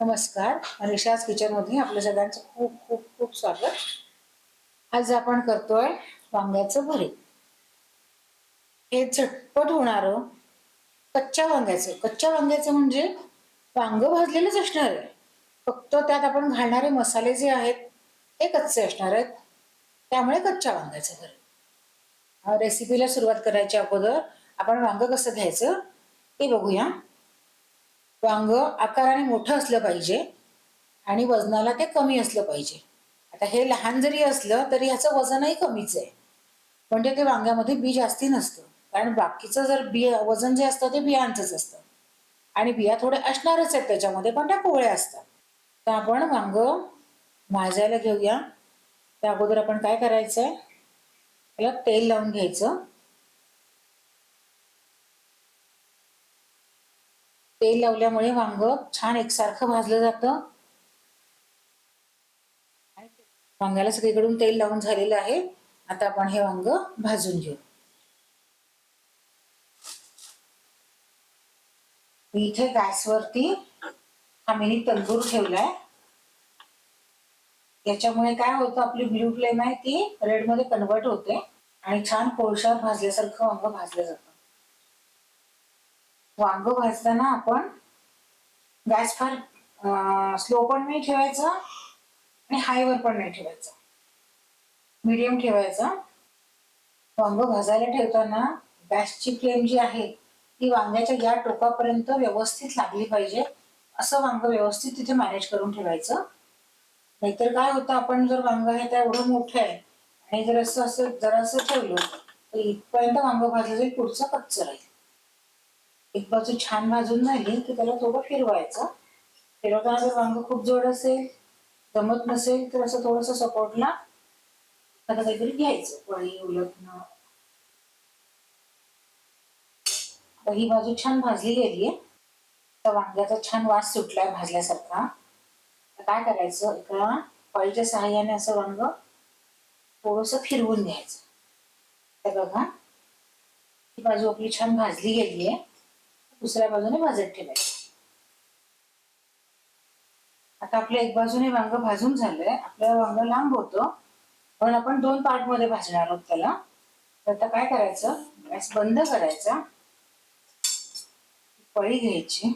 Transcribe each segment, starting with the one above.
नमस्कार, अनिशाज किचनमध्ये आपल्या सगळ्यांचं खूप खूप खूप स्वागत. आज आपण करतोय वांग्याचं भरीत. हे झटपट होणारं कच्च्या वांग्याचं म्हणजे वांग भाजलेलंच असणार आहे. फक्त त्यात आपण घालणारे मसाले जे आहेत ते कच्चे असणार आहेत. त्यामुळे कच्च्या वांग्याचं भरीत. रेसिपीला सुरुवात करायच्या अगोदर आपण वांग कसं घ्यायचं ते बघूया. वांग आकाराने मोठं असलं पाहिजे आणि वजनाला ते कमी असलं पाहिजे. आता हे लहान जरी असलं तरी ह्याचं वजनही कमीच आहे, म्हणजे ते वांग्यामध्ये बी जास्ती नसतं. कारण बाकीचं जर वजन जे असतं ते बियांचंच असतं आणि बिया थोड्या असणारच आहेत त्याच्यामध्ये, पण त्या कोवळ्या असतात. तर आपण वांग भाजायला घेऊया. त्या अगोदर आपण काय करायचंय, त्याला तेल लावून घ्यायचं. तेल लावल्यामुळे वांग छान एकसारखं भाजलं जातं. वांग्याला सगळीकडून तेल लावून झालेलं आहे. आता आपण हे वांग भाजून घेऊ. इथे गॅसवरती हा मिनी तंदूर ठेवलाय. याच्यामुळे काय होतं, आपली ब्लू फ्लेम आहे ती रेड मध्ये कन्वर्ट होते आणि छान कोळशावर भाजल्यासारखं वांग भाजलं जातं. वांग भाजताना आपण गॅस फार स्लो पण नाही ठेवायचा आणि हायवर पण नाही ठेवायचा, मीडियम ठेवायचा. वांग भाजायला ठेवताना गॅसची फ्लेम जी आहे ती वांग्याच्या या टोकापर्यंत व्यवस्थित लागली पाहिजे. असं वांग व्यवस्थित तिथे मॅनेज करून ठेवायचं. नाहीतर काय होतं, आपण जर वांग आहे त्या एवढं मोठं आहे आणि जर असं जरासं ठेवलं तर इथपर्यंत वांग भाजलं जाईल, पुढचं कच्चं राहील. एक बाजू छान भाजून झाली की त्याला थोडं फिरवायचं. फिरवताना जर वांग खूप जड असेल, जमत नसेल, तर असं थोडंसं सपोर्टला आता काहीतरी घ्यायचं, पळी उलटणं. तर ही बाजू छान भाजली गेलीये. तर वांग्याचा छान वास सुटलाय भाजल्यासारखा. काय करायचं, एका पळीच्या सहाय्याने असं वांग थोडंसं फिरवून घ्यायचं. तर बघा, ही बाजू आपली छान भाजली गेलीये. दुसऱ्या बाजूने भाजत ठेवायचं. आता आपल्या एक बाजूने वांग भाजून झालंय. आपलं वांग लांब होतं पण आपण 2 पार्ट मध्ये भाजणार आहोत त्याला. तर आता काय करायचं, गॅस बंद करायचा, पळी घ्यायची,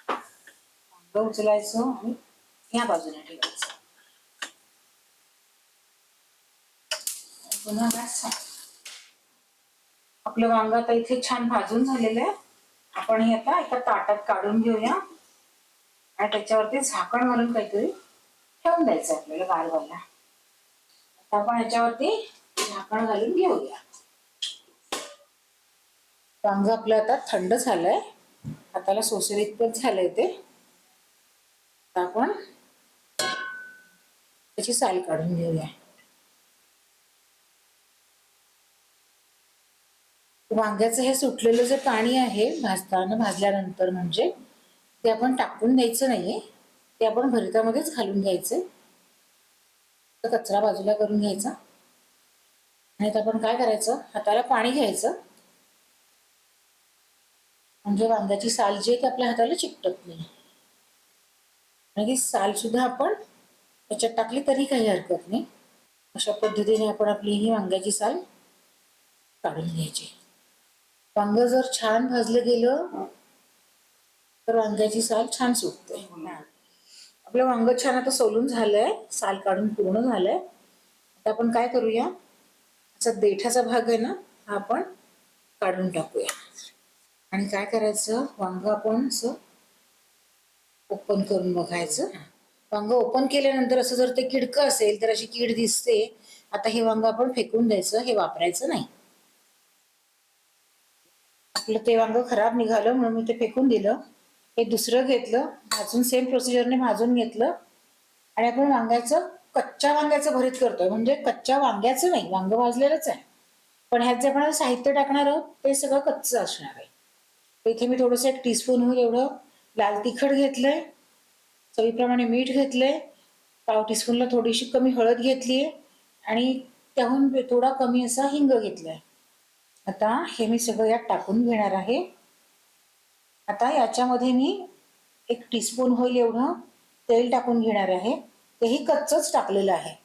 वांग उचलायचं आणि या बाजूने ठेवायचं. पुन्हा गॅस. आपलं वांग आता इथे छान भाजून झालेलं आहे. आपण हे आता एका ताटात काढून घेऊया आणि त्याच्यावरती झाकण घालून काहीतरी ठेवून द्यायचं आपल्याला गार व्हायला. आता आपण याच्यावरती झाकण घालून घेऊया. वांग आपलं आता थंड झालंय, हाताला सोसेल इतकंच झालंय ते. आपण त्याची साल काढून घेऊया. वांग्याचं हे सुटलेलं जे पाणी आहे भाजल्यानंतर म्हणजे ते आपण टाकून द्यायचं नाहीये, ते आपण भरितामध्येच घालून घ्यायचं. तर कचरा बाजूला करून घ्यायचा आणि आपण काय करायचं, हाताला पाणी घ्यायचं, म्हणजे वांग्याची साल जी आहे ती आपल्या हाताला चिकटत नाही. आणि ती साल सुद्धा आपण त्याच्यात टाकली तरी काही हरकत नाही. अशा पद्धतीने आपण आपली ही वांग्याची साल काढून घ्यायची. वांग जर छान भाजलं गेलं तर वांग्याची साल छान सुटते. आपलं वांग छान आता सोलून झालंय, साल काढून पूर्ण झालंय. आता आपण काय करूया, असा देठाचा भाग आहे ना हा आपण काढून टाकूया. आणि काय करायचं, वांग आपण असं ओपन करून बघायचं. वांग ओपन केल्यानंतर असं जर ते किडकं असेल तर अशी कीड दिसते, आता हे वांग आपण फेकून द्यायचं, हे वापरायचं नाही. आपलं ते वांग खराब निघालं म्हणून मी ते फेकून दिलं. हे दुसरं घेतलं, भाजून सेम प्रोसिजरने भाजून घेतलं आणि आपण कच्च्या वांग्याचं भरीत करतोय, म्हणजे कच्च्या वांग्याचं नाही, वांग भाजलेलंच आहे, पण ह्यात जे आपण साहित्य टाकणार आहोत ते सगळं कच्चं असणार आहे. इथे मी थोडंसं 1 टीस्पून एवढं लाल तिखट घेतलंय, चवीप्रमाणे मीठ घेतलंय, पाव टीस्पूनला थोडीशी कमी हळद घेतलीये आणि त्याहून थोडा कमी असा हिंग घेतलाय. आता हे मी सगळं यात टाकून घेणार आहे. आता याच्यामध्ये मी 1 टीस्पून होईल एवढं तेल टाकून घेणार आहे. तेही कच्चंच टाकलेलं आहे.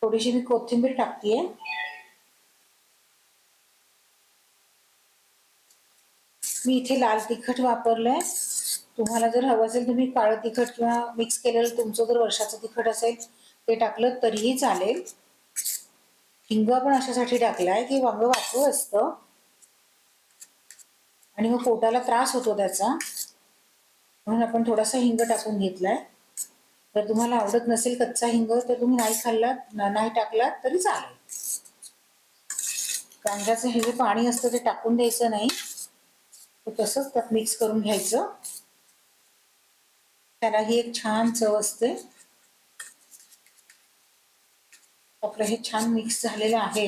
थोडीशी मी कोथिंबीर टाकतेय. मी इथे लाल तिखट वापरलंय. तुम्हाला जर हवं असेल तुम्ही काळं तिखट किंवा मिक्स केलेलं तुमचं जर वर्षाचं तिखट असेल ते टाकलं तरीही चालेल. हिंग पण अशासाठी टाकलाय की वांग वाटू असतं आणि मग पोटाला त्रास होतो त्याचा, म्हणून आपण थोडासा हिंग टाकून घेतलाय. जर तुम्हाला आवडत नसेल कच्चा हिंग तर तुम्ही नाही खाल्लात नाही टाकलात तरी चालेल. कांद्याचं हे जे पाणी असतं ते टाकून द्यायचं नाही, तसंच त्यात मिक्स करून घ्यायचं. त्याला ही एक छान चव असते. आपलं हे छान मिक्स झालेलं आहे.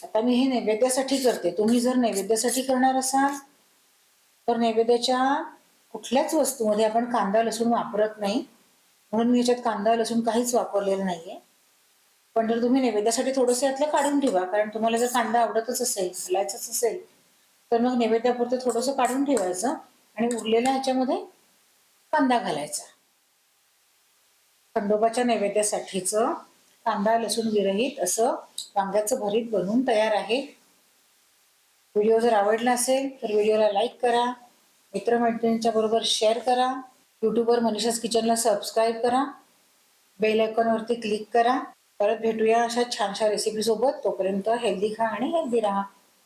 आता मी हे नैवेद्यासाठी करते. तुम्ही जर नैवेद्यासाठी करणार असाल तर नैवेद्याच्या कुठल्याच वस्तूमध्ये आपण कांदा लसूण वापरत नाही, म्हणून मी याच्यात कांदा लसूण काहीच वापरलेलं नाहीये. पण जर तुम्ही नैवेद्यासाठी थोडंसं यातलं काढून ठेवा, कारण तुम्हाला जर कांदा आवडतच असेल घालायचंच असेल तर मग नैवेद्यापुरतं थोडंसं काढून ठेवायचं आणि उरलेल्या ह्याच्यामध्ये कांदा घालायचा. खंडोबाच्या नैवेद्यासाठीचं कांदा लसूण विरहित असं वांग्याचं भरीत बनवून तयार आहे. व्हिडिओ जर आवडला असेल तर व्हिडिओला लाईक करा, मित्रमैत्रिणींच्या बरोबर शेअर करा, यूट्यूबवर मनीषाज किचनला सबस्क्राईब करा, बेल आयकॉनवरती क्लिक करा. परत भेटूया अशा छानशा रेसिपी सोबत. तोपर्यंत हेल्दी खा आणि हेल्दी राहा.